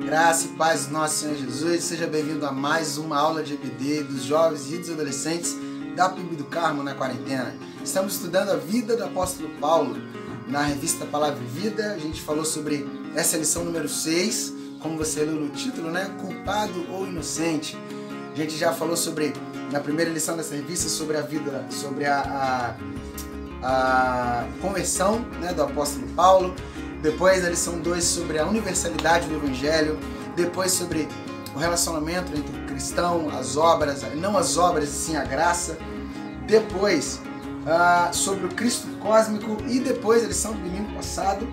Graça e paz do nosso Senhor Jesus. Seja bem-vindo a mais uma aula de EBD dos jovens e dos adolescentes da PIB do Carmo na quarentena. Estamos estudando a vida do apóstolo Paulo na revista Palavra e Vida. A gente falou sobre essa lição número 6, como você leu no título, né? Culpado ou inocente. A gente já falou sobre, na primeira lição dessa revista, sobre a vida, sobre a conversão, né, do apóstolo Paulo. Depois a lição 2 sobre a universalidade do Evangelho. Depois sobre o relacionamento entre o cristão, as obras, não as obras, e sim a graça. Depois sobre o Cristo cósmico. E depois a lição do domingo passado,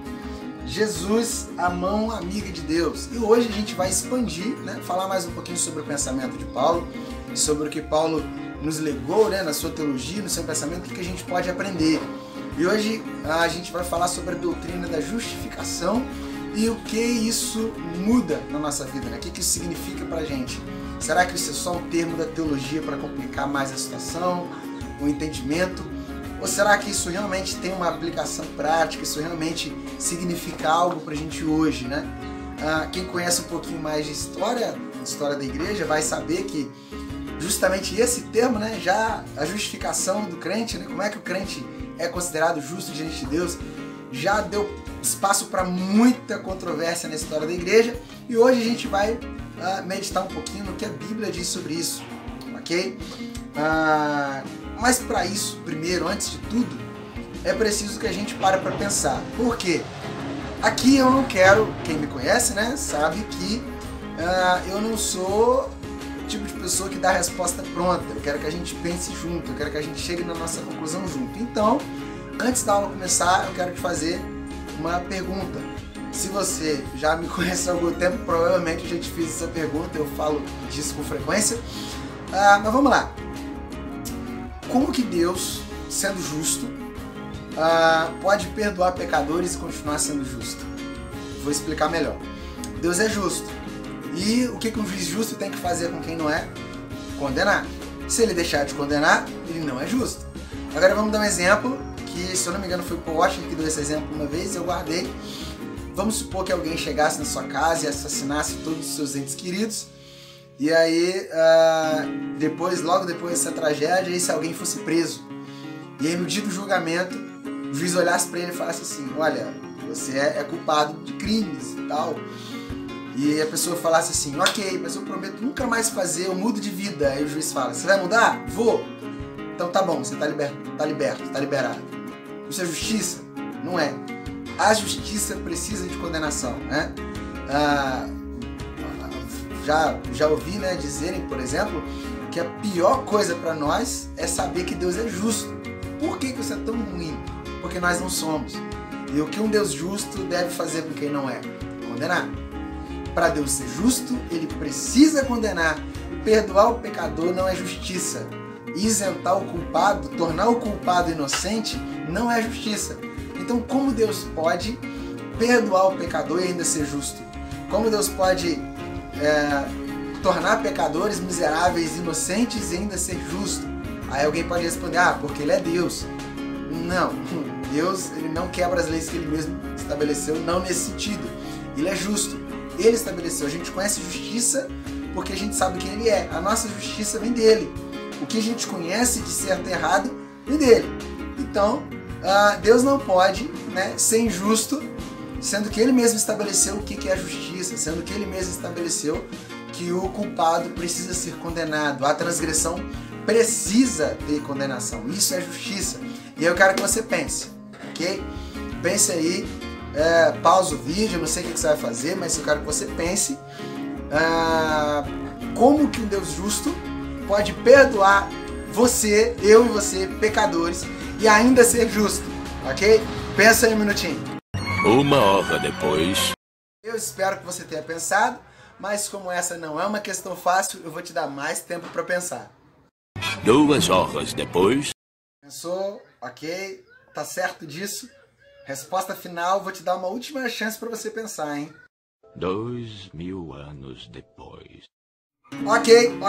Jesus, a mão amiga de Deus. E hoje a gente vai expandir, né, falar mais um pouquinho sobre o pensamento de Paulo, sobre o que Paulo nos legou, né, na sua teologia, no seu pensamento, o que a gente pode aprender. E hoje a gente vai falar sobre a doutrina da justificação e o que isso muda na nossa vida, né? O que isso significa pra gente. Será que isso é só um termo da teologia para complicar mais a situação, o entendimento? Ou será que isso realmente tem uma aplicação prática, isso realmente significa algo pra gente hoje, né? Quem conhece um pouquinho mais de história da igreja vai saber que justamente esse termo, né, já a justificação do crente, né, como é que o crente é considerado justo diante de Deus, já deu espaço para muita controvérsia na história da igreja, e hoje a gente vai meditar um pouquinho no que a Bíblia diz sobre isso, ok? Mas para isso, primeiro, antes de tudo, é preciso que a gente pare para pensar. Por quê? Aqui eu não quero, quem me conhece, né, sabe que eu não sou o tipo de pessoa que dá a resposta pronta. Eu quero que a gente pense junto, eu quero que a gente chegue na nossa conclusão junto. Então, antes da aula começar, eu quero te fazer uma pergunta. Se você já me conhece há algum tempo, provavelmente eu já te fiz essa pergunta, eu falo disso com frequência. Mas vamos lá. Como que Deus, sendo justo, pode perdoar pecadores e continuar sendo justo? Vou explicar melhor. Deus é justo. E o que um juiz justo tem que fazer com quem não é? Condenar. Se ele deixar de condenar, ele não é justo. Agora vamos dar um exemplo, que se eu não me engano foi o Paul Washer que deu esse exemplo uma vez, eu guardei. Vamos supor que alguém chegasse na sua casa e assassinasse todos os seus entes queridos. E aí, logo depois dessa tragédia, se alguém fosse preso. E aí no dia do julgamento, o juiz olhasse para ele e falasse assim: olha, você é culpado de crimes e tal. E a pessoa falasse assim: ok, mas eu prometo nunca mais fazer, eu mudo de vida. Aí o juiz fala: você vai mudar? Vou. Então tá bom, você tá liberto, tá liberado. Isso é justiça? Não é. A justiça precisa de condenação, né? Já ouvi, né, dizerem, por exemplo, que a pior coisa para nós é saber que Deus é justo. Por que isso é tão ruim? Porque nós não somos. E o que um Deus justo deve fazer com quem não é? Condenar. Para Deus ser justo, ele precisa condenar. E perdoar o pecador não é justiça. Isentar o culpado, tornar o culpado inocente, não é justiça. Então, como Deus pode perdoar o pecador e ainda ser justo? Como Deus pode tornar pecadores miseráveis, inocentes e ainda ser justo? Aí alguém pode responder: porque ele é Deus. Não, Deus, ele não quebra as leis que ele mesmo estabeleceu, não nesse sentido. Ele é justo. Ele estabeleceu. A gente conhece justiça porque a gente sabe quem ele é. A nossa justiça vem dele. O que a gente conhece de certo e errado vem dele. Então, Deus não pode, né, ser injusto, sendo que ele mesmo estabeleceu o que é a justiça, sendo que ele mesmo estabeleceu que o culpado precisa ser condenado. A transgressão precisa ter condenação. Isso é justiça. E eu quero que você pense, ok? Pense aí. Pausa o vídeo, eu não sei o que você vai fazer, mas eu quero que você pense como que um Deus justo pode perdoar você, eu e você, pecadores, e ainda ser justo, ok? Pensa aí um minutinho. 1 hora depois. Eu espero que você tenha pensado, mas como essa não é uma questão fácil, eu vou te dar mais tempo para pensar. 2 horas depois. Pensou? Ok? Tá certo disso? Resposta final, vou te dar uma última chance para você pensar, hein? 2000 anos depois. Ok,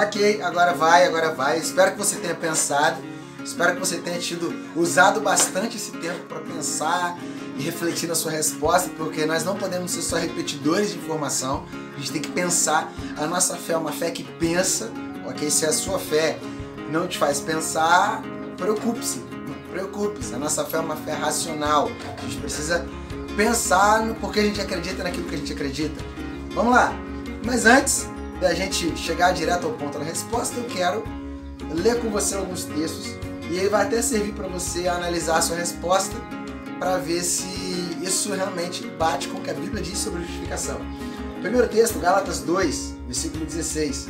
agora vai. Espero que você tenha pensado, espero que você tenha usado bastante esse tempo para pensar e refletir na sua resposta, porque nós não podemos ser só repetidores de informação, a gente tem que pensar. A nossa fé é uma fé que pensa, ok? Se a sua fé não te faz pensar, preocupe-se, a nossa fé é uma fé racional, a gente precisa pensar no porquê a gente acredita naquilo que a gente acredita. Vamos lá, mas antes da gente chegar direto ao ponto da resposta, eu quero ler com você alguns textos e ele vai até servir para você analisar a sua resposta para ver se isso realmente bate com o que a Bíblia diz sobre justificação. Primeiro texto, Gálatas 2, versículo 16.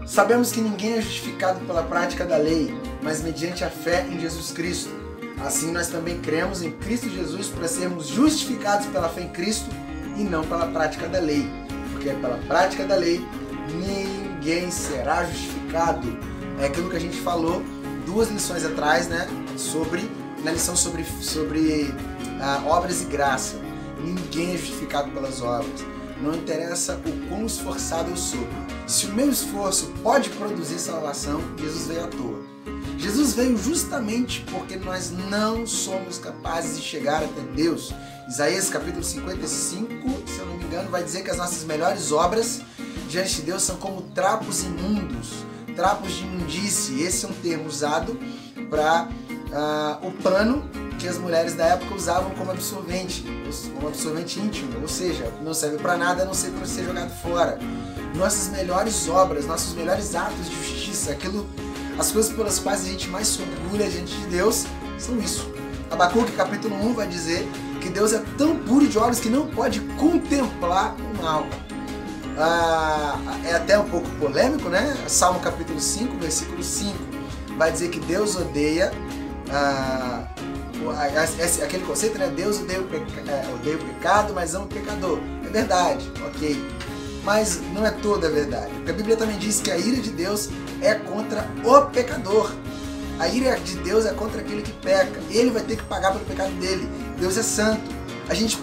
Sabemos que ninguém é justificado pela prática da lei, mas mediante a fé em Jesus Cristo. Assim nós também cremos em Cristo Jesus para sermos justificados pela fé em Cristo e não pela prática da lei. Porque pela prática da lei ninguém será justificado. É aquilo que a gente falou 2 lições atrás, né? Na lição sobre obras e graça. Ninguém é justificado pelas obras. Não interessa o quão esforçado eu sou. Se o meu esforço pode produzir salvação, Jesus veio à toa. Jesus veio justamente porque nós não somos capazes de chegar até Deus. Isaías capítulo 55, se eu não me engano, vai dizer que as nossas melhores obras diante de Deus são como trapos imundos, trapos de imundície. Esse é um termo usado para o pano que as mulheres da época usavam como absorvente íntimo, ou seja, não serve para nada a não ser para ser jogado fora. Nossas melhores obras, nossos melhores atos de justiça, as coisas pelas quais a gente mais se orgulha diante de Deus, são isso. Abacuque capítulo 1 vai dizer que Deus é tão puro de olhos que não pode contemplar o mal. É até um pouco polêmico, né? Salmo capítulo 5, versículo 5, vai dizer que Deus odeia aquele conceito, né? Deus odeia o pecado, mas ama o pecador. É verdade, ok. Mas não é toda a verdade. Porque a Bíblia também diz que a ira de Deus é contra o pecador. A ira de Deus é contra aquele que peca. Ele vai ter que pagar pelo pecado dele. Deus é santo.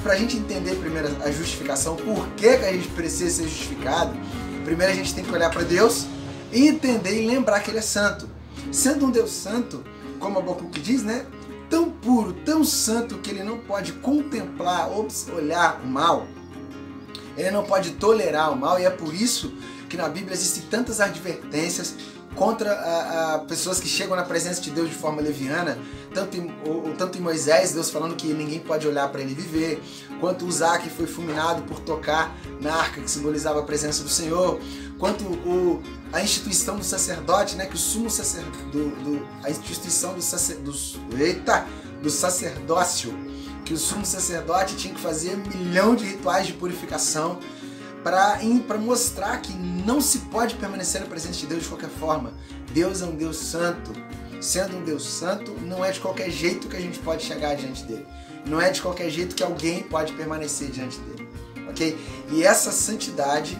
Pra gente entender primeiro a justificação, por que a gente precisa ser justificado, primeiro a gente tem que olhar para Deus e entender e lembrar que Ele é santo. Sendo um Deus santo, como Abacuque diz, né? Tão puro, tão santo que Ele não pode contemplar ou olhar o mal. Ele não pode tolerar o mal, e é por isso que na Bíblia existem tantas advertências contra pessoas que chegam na presença de Deus de forma leviana, tanto em Moisés, Deus falando que ninguém pode olhar para ele viver, quanto Uzá, que foi fulminado por tocar na arca que simbolizava a presença do Senhor, quanto a instituição do sacerdote, né, que o sumo sacerdote, a instituição do sacerdócio, que o sumo sacerdote tinha que fazer 1 milhão de rituais de purificação para mostrar que não se pode permanecer na presença de Deus de qualquer forma. Deus é um Deus santo. Sendo um Deus santo, não é de qualquer jeito que a gente pode chegar diante dele. Não é de qualquer jeito que alguém pode permanecer diante dele. Ok? E essa santidade,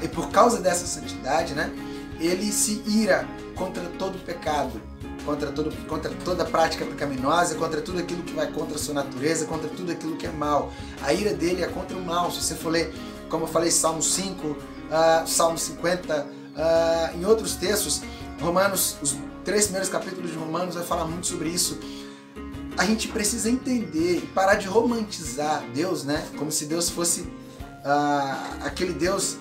e por causa dessa santidade, né, ele se ira contra todo o pecado, contra toda prática pecaminosa, contra tudo aquilo que vai contra a sua natureza, contra tudo aquilo que é mal. A ira dele é contra o mal. Se você for ler, como eu falei, Salmo 5, Salmo 50, em outros textos, Romanos, os 3 primeiros capítulos de Romanos vai falar muito sobre isso. A gente precisa entender e parar de romantizar Deus, né? Como se Deus fosse aquele Deus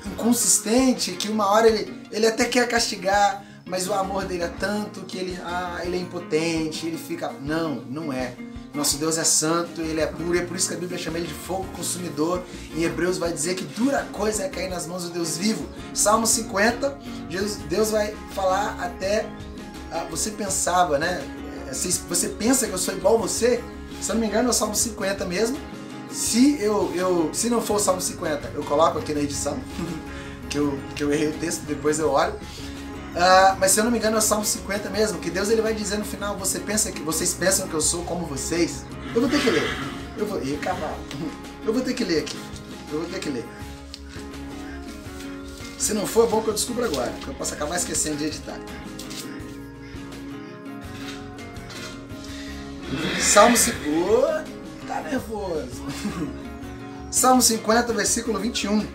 inconsistente, que uma hora ele até quer castigar, mas o amor dele é tanto que ele é impotente, ele fica... Não é. Nosso Deus é santo, ele é puro, e é por isso que a Bíblia chama ele de fogo consumidor. Em Hebreus vai dizer que dura coisa é cair nas mãos do Deus vivo. Salmo 50, Deus vai falar até... você pensava, né? Você pensa que eu sou igual a você? Se eu não me engano é o Salmo 50 mesmo. Se não for o Salmo 50, eu coloco aqui na edição, que eu errei o texto, depois eu olho. Mas se eu não me engano é o Salmo 50 mesmo, que Deus ele vai dizer no final: vocês pensam que eu sou como vocês? Eu vou ter que ler. Eu vou ter que ler aqui. Se não for, é bom que eu descubra agora, porque eu posso acabar esquecendo de editar. Salmo 50... tá nervoso. Salmo 50, versículo 21.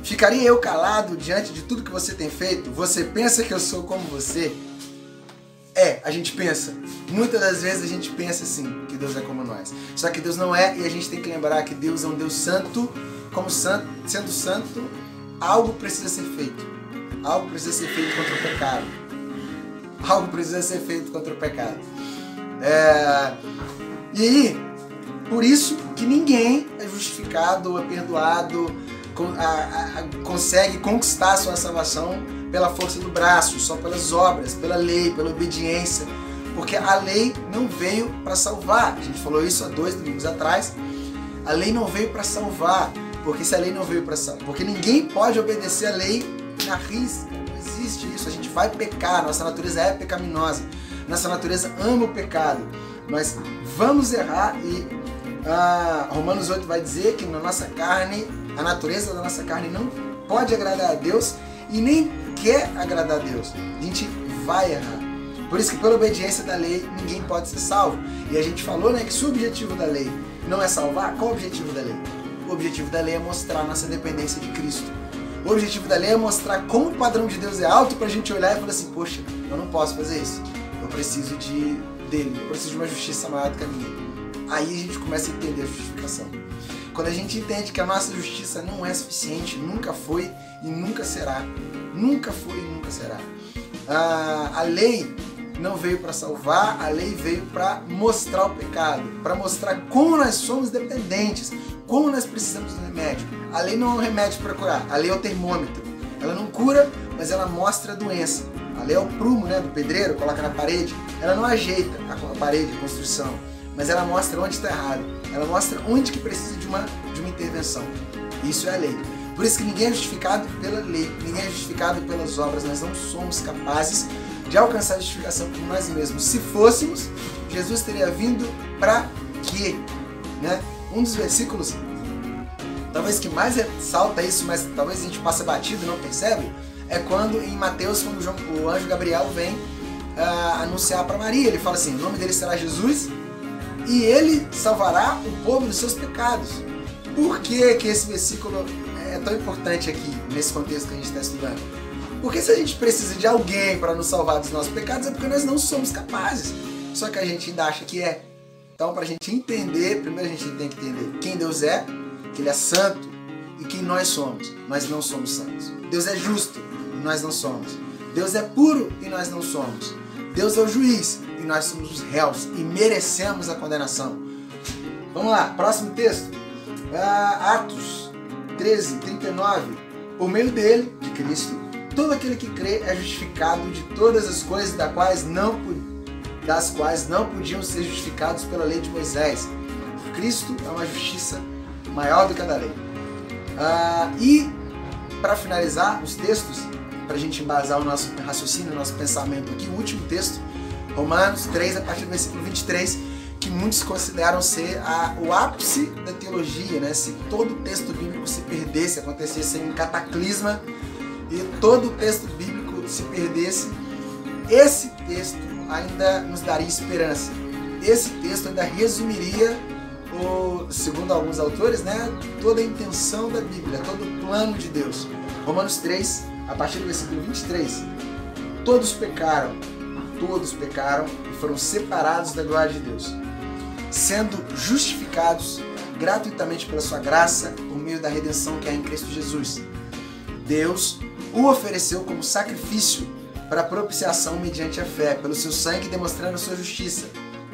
Ficaria eu calado diante de tudo que você tem feito? Você pensa que eu sou como você? A gente pensa. Muitas das vezes a gente pensa assim, que Deus é como nós. Só que Deus não é, e a gente tem que lembrar que Deus é um Deus santo. Como santo, sendo santo, algo precisa ser feito. Algo precisa ser feito contra o pecado. Algo precisa ser feito contra o pecado. E aí, por isso que ninguém é justificado ou é perdoado, consegue conquistar a sua salvação pela força do braço, só pelas obras, pela lei, pela obediência. Porque a lei não veio para salvar. A gente falou isso há 2 domingos atrás. A lei não veio para salvar. Porque se a lei não veio para salvar, porque ninguém pode obedecer a lei na risca. Não existe isso. A gente vai pecar. Nossa natureza é pecaminosa. Nossa natureza ama o pecado. Nós vamos errar e Romanos 8 vai dizer que na nossa carne, a natureza da nossa carne não pode agradar a Deus e nem quer agradar a Deus. A gente vai errar. Por isso que pela obediência da lei ninguém pode ser salvo. E a gente falou, né, que se o objetivo da lei não é salvar, qual é o objetivo da lei? O objetivo da lei é mostrar a nossa dependência de Cristo. O objetivo da lei é mostrar como o padrão de Deus é alto pra gente olhar e falar assim, poxa, eu não posso fazer isso. Eu preciso dele, eu preciso de uma justiça maior do que a minha. Aí a gente começa a entender a justificação. Quando a gente entende que a nossa justiça não é suficiente, nunca foi e nunca será. Nunca foi e nunca será. A lei não veio para salvar, a lei veio para mostrar o pecado, para mostrar como nós somos dependentes, como nós precisamos do remédio. A lei não é um remédio para curar, a lei é o termômetro. Ela não cura, mas ela mostra a doença. A lei é o prumo, né, do pedreiro, coloca na parede. Ela não ajeita a parede, a construção, mas ela mostra onde está errado. Ela mostra onde que precisa de uma intervenção. Isso é a lei. Por isso que ninguém é justificado pela lei, ninguém é justificado pelas obras. Nós não somos capazes de alcançar a justificação por nós mesmos. Se fôssemos, Jesus teria vindo para quê? Né? Um dos versículos, talvez que mais ressalta isso, mas talvez a gente passe batido e não percebe, é quando em Mateus, quando o anjo Gabriel vem anunciar para Maria. Ele fala assim, o nome dele será Jesus e ele salvará o povo dos seus pecados. Por que esse versículo é tão importante aqui, nesse contexto que a gente está estudando? Porque se a gente precisa de alguém para nos salvar dos nossos pecados, é porque nós não somos capazes. Só que a gente ainda acha que é. Então, para a gente entender, primeiro a gente tem que entender quem Deus é, que Ele é santo, e quem nós somos. Nós não somos santos. Deus é justo, e nós não somos. Deus é puro, e nós não somos. Deus é o juiz, e nós somos os réus, e merecemos a condenação. Vamos lá, próximo texto. Atos 13, 39. Por meio dele, de Cristo, todo aquele que crê é justificado de todas as coisas das quais não podiam ser justificados pela lei de Moisés. Cristo é uma justiça maior do que a da lei. E, para finalizar os textos, para a gente embasar o nosso raciocínio, o nosso pensamento aqui, o último texto, Romanos 3, a partir do versículo 23, que muitos consideram ser o ápice da teologia, né? Se todo o texto bíblico se perdesse, acontecesse um cataclisma, e todo o texto bíblico se perdesse, esse texto ainda nos daria esperança. Esse texto ainda resumiria, segundo alguns autores, né, toda a intenção da Bíblia, todo o plano de Deus. Romanos 3, a partir do versículo 23. Todos pecaram e foram separados da glória de Deus, sendo justificados gratuitamente pela sua graça, por meio da redenção que há em Cristo Jesus. Deus o ofereceu como sacrifício para propiciação mediante a fé, pelo seu sangue demonstrando a sua justiça.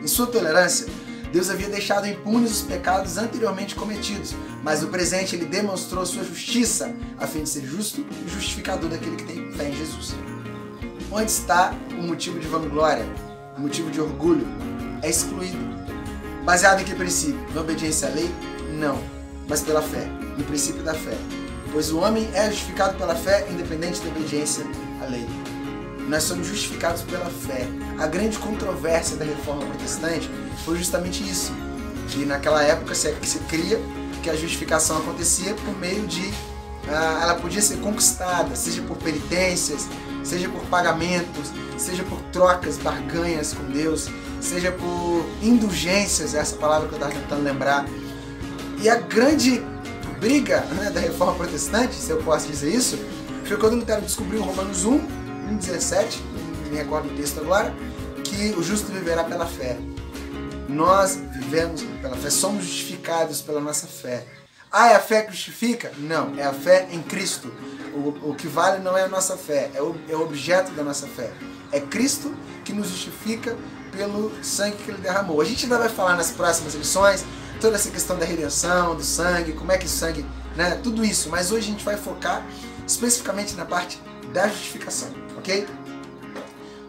Em sua tolerância, Deus havia deixado impunes os pecados anteriormente cometidos, mas no presente ele demonstrou sua justiça, a fim de ser justo e justificador daquele que tem fé em Jesus. Onde está o motivo de vanglória, o motivo de orgulho? É excluído. Baseado em que princípio? Na obediência à lei? Não, mas pela fé, no princípio da fé. Pois o homem é justificado pela fé, independente da obediência à lei. Nós somos justificados pela fé. A grande controvérsia da reforma protestante foi justamente isso. Que naquela época se cria que a justificação acontecia por meio de... ela podia ser conquistada, seja por penitências, seja por pagamentos, seja por trocas, barganhas com Deus, seja por indulgências, essa palavra que eu estava tentando lembrar. E a grande briga, né, da Reforma Protestante, se eu posso dizer isso, foi quando Lutero descobriu Romanos 1:17, não me recordo o texto agora, que o justo viverá pela fé. Nós vivemos pela fé, somos justificados pela nossa fé. Ah, é a fé que justifica? Não, é a fé em Cristo. O que vale não é a nossa fé, é o objeto da nossa fé. É Cristo que nos justifica pelo sangue que Ele derramou. A gente ainda vai falar nas próximas lições toda essa questão da redenção, do sangue, como é que o sangue, né, tudo isso. Mas hoje a gente vai focar especificamente na parte da justificação, ok?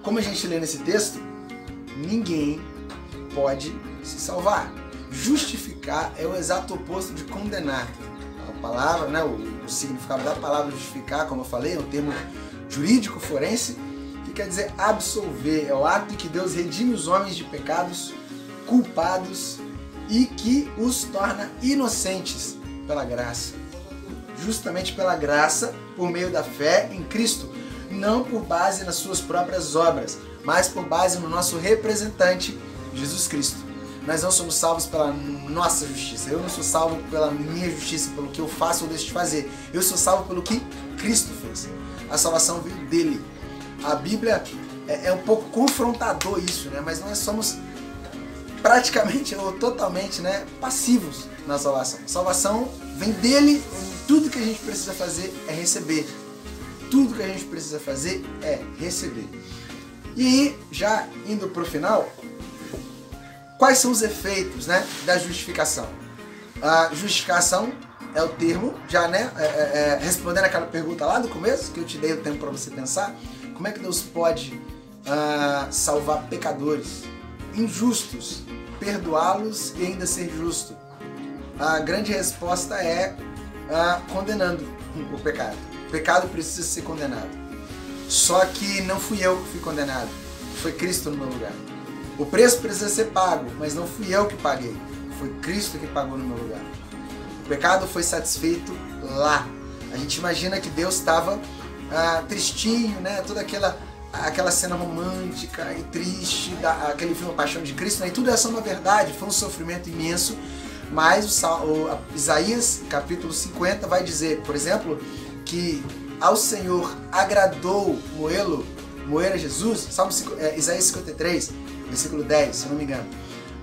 Como a gente lê nesse texto, ninguém pode se salvar. Justificar é o exato oposto de condenar. A palavra, né, o significado da palavra justificar, como eu falei, é um termo jurídico forense que quer dizer absolver. É o ato em que Deus redime os homens de pecados culpados e que os torna inocentes pela graça. Justamente pela graça, por meio da fé em Cristo, não por base nas suas próprias obras, mas por base no nosso representante, Jesus Cristo. Nós não somos salvos pela nossa justiça. Eu não sou salvo pela minha justiça, pelo que eu faço ou deixo de fazer. Eu sou salvo pelo que Cristo fez. A salvação veio dele. A Bíblia é um pouco confrontador isso, né? Mas nós somos praticamente ou totalmente, né, passivos na salvação. A salvação vem dele. Tudo que a gente precisa fazer é receber. Tudo que a gente precisa fazer é receber. E já indo para o final, quais são os efeitos, né, da justificação? A justificação é o termo, já, né, respondendo aquela pergunta lá do começo, que eu te dei o tempo para você pensar, como é que Deus pode salvar pecadores injustos, perdoá-los e ainda ser justo? A grande resposta é condenando o pecado. O pecado precisa ser condenado. Só que não fui eu que fui condenado, foi Cristo no meu lugar. O preço precisa ser pago, mas não fui eu que paguei, foi Cristo que pagou no meu lugar. O pecado foi satisfeito lá. A gente imagina que Deus estava tristinho, né? Toda aquela cena romântica e triste, aquele filme A Paixão de Cristo, né? E tudo isso é uma verdade, foi um sofrimento imenso, mas Isaías capítulo 50 vai dizer, por exemplo, que ao Senhor agradou moer a Jesus. Isaías 53, versículo 10, se eu não me engano.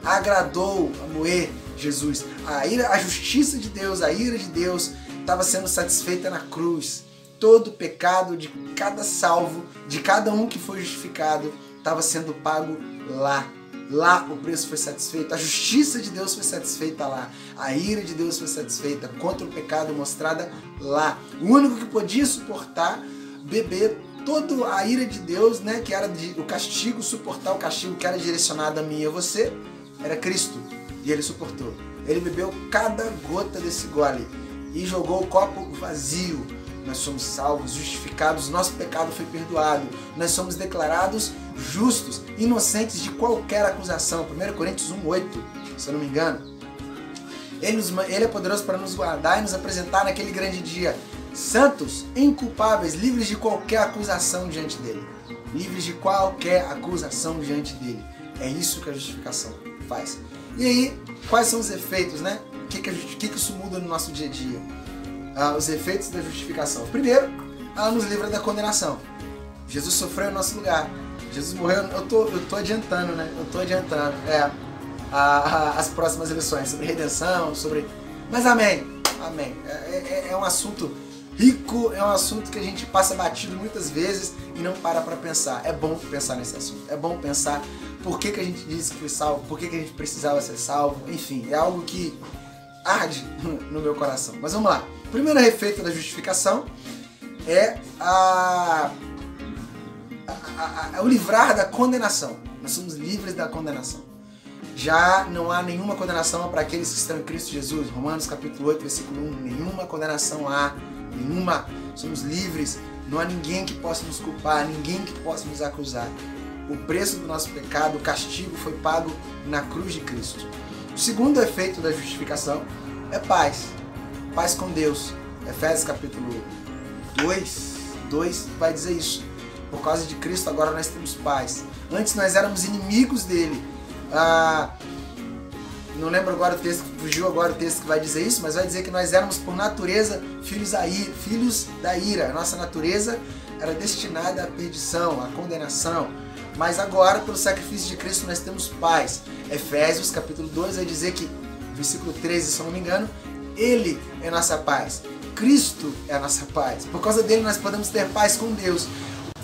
Agradou a moer Jesus. A justiça de Deus, a ira de Deus estava sendo satisfeita na cruz. Todo o pecado de cada salvo, de cada um que foi justificado, estava sendo pago lá. Lá o preço foi satisfeito, a justiça de Deus foi satisfeita lá, a ira de Deus foi satisfeita contra o pecado mostrada lá. O único que podia suportar, beber toda a ira de Deus, né, que era o castigo, suportar o castigo que era direcionado a mim e a você, era Cristo. E ele suportou. Ele bebeu cada gota desse gole e jogou o copo vazio. Nós somos salvos, justificados, nosso pecado foi perdoado. Nós somos declarados justos, inocentes de qualquer acusação. 1 Coríntios 1:8, se eu não me engano. Ele é poderoso para nos guardar e nos apresentar naquele grande dia. Santos, inculpáveis, livres de qualquer acusação diante dele. Livres de qualquer acusação diante dele. É isso que a justificação faz. E aí, quais são os efeitos, né? O que isso muda no nosso dia a dia? Os efeitos da justificação. Primeiro, ela nos livra da condenação. Jesus sofreu em nosso lugar. Jesus morreu. Eu tô adiantando, né? Eu tô adiantando. As próximas lições sobre redenção, sobre... Mas amém. Amém. É um assunto rico, é um assunto que a gente passa batido muitas vezes e não para pensar. É bom pensar nesse assunto. É bom pensar por que a gente disse que foi salvo, por que a gente precisava ser salvo. Enfim, é algo que arde no meu coração. Mas vamos lá. O primeiro efeito da justificação é o livrar da condenação. Nós somos livres da condenação. Já não há nenhuma condenação para aqueles que estão em Cristo Jesus. Romanos capítulo 8, versículo 1. Nenhuma condenação há. Nenhuma. Somos livres. Não há ninguém que possa nos culpar, ninguém que possa nos acusar. O preço do nosso pecado, o castigo foi pago na cruz de Cristo. O segundo efeito da justificação é paz. Paz com Deus. Efésios capítulo 2 vai dizer isso. Por causa de Cristo agora nós temos paz. Antes nós éramos inimigos dele. não lembro agora o texto, fugiu agora o texto que vai dizer isso, mas vai dizer que nós éramos por natureza filhos da ira. A nossa natureza era destinada à perdição, à condenação. Mas agora, pelo sacrifício de Cristo, nós temos paz. Efésios capítulo 2 vai dizer que, versículo 13, se eu não me engano, Ele é nossa paz. Cristo é a nossa paz. Por causa dele nós podemos ter paz com Deus.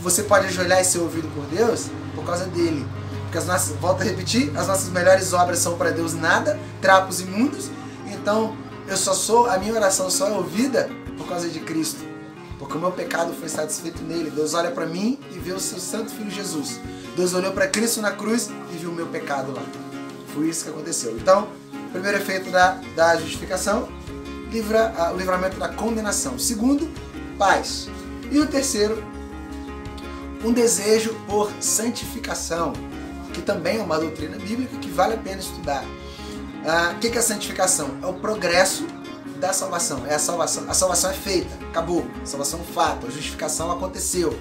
Você pode ajoelhar e ser ouvido por Deus por causa dele. Porque volto a repetir, as nossas melhores obras são para Deus nada, trapos imundos. Então, a minha oração só é ouvida por causa de Cristo. Porque o meu pecado foi satisfeito nele. Deus olha para mim e vê o seu santo filho Jesus. Deus olhou para Cristo na cruz e viu o meu pecado lá. Foi isso que aconteceu. Então, o primeiro efeito da justificação, o livramento da condenação. Segundo, paz. E o terceiro, um desejo por santificação, que também é uma doutrina bíblica que vale a pena estudar. O que é a santificação? É o progresso da salvação. É a salvação. A salvação é feita, acabou. A salvação é um fato, a justificação aconteceu.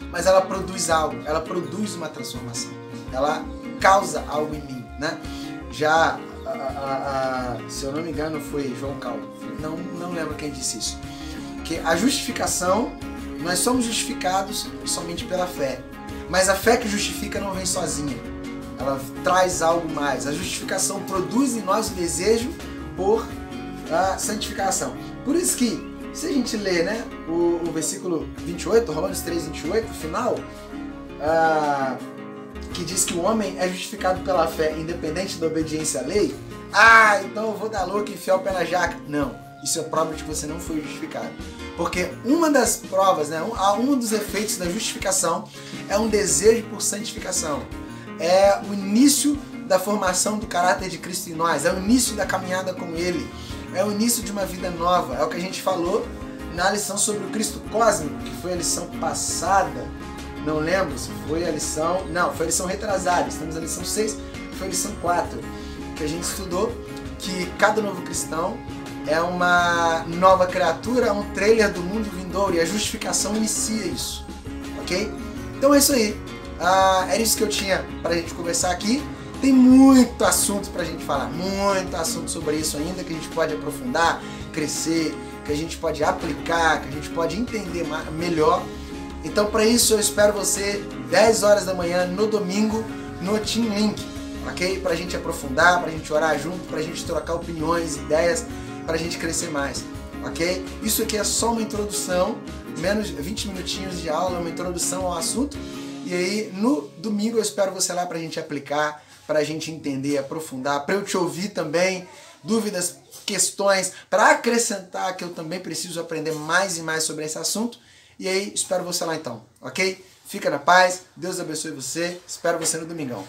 Mas ela produz algo, ela produz uma transformação. Ela causa algo em mim, né? Já, se eu não me engano, foi João Calvin. Não lembro quem disse isso. Que a justificação, nós somos justificados somente pela fé. Mas a fé que justifica não vem sozinha. Ela traz algo mais. A justificação produz em nós o desejo por a santificação. Por isso que, se a gente ler, né, o versículo 28, Romanos 3, 28, final, que diz que o homem é justificado pela fé independente da obediência à lei, então eu vou dar louco e enfiar o pé na jaca. Não, isso é prova de que você não foi justificado. Porque uma das provas, né, um dos efeitos da justificação é um desejo por santificação. É o início da formação do caráter de Cristo em nós, é o início da caminhada com Ele, é o início de uma vida nova. É o que a gente falou na lição sobre o Cristo cósmico, que foi a lição passada. Não lembro se foi a lição... Não, foi a lição retrasada. Estamos na lição 6, foi a lição 4, que a gente estudou que cada novo cristão é uma nova criatura, é um trailer do mundo vindouro, e a justificação inicia isso, ok? Então é isso aí. Era isso que eu tinha para a gente conversar aqui. Tem muito assunto para a gente falar, muito assunto sobre isso ainda, que a gente pode aprofundar, crescer, que a gente pode aplicar, que a gente pode entender melhor. Então, para isso, eu espero você 10 horas da manhã no domingo no Team Link, ok? Para a gente aprofundar, para a gente orar junto, para a gente trocar opiniões, ideias, para a gente crescer mais, ok? Isso aqui é só uma introdução, menos 20 minutinhos de aula, uma introdução ao assunto. E aí, no domingo, eu espero você lá para a gente aplicar, para a gente entender, aprofundar, para eu te ouvir também, dúvidas, questões, para acrescentar que eu também preciso aprender mais e mais sobre esse assunto. E aí, espero você lá então, ok? Fica na paz, Deus abençoe você, espero você no domingão.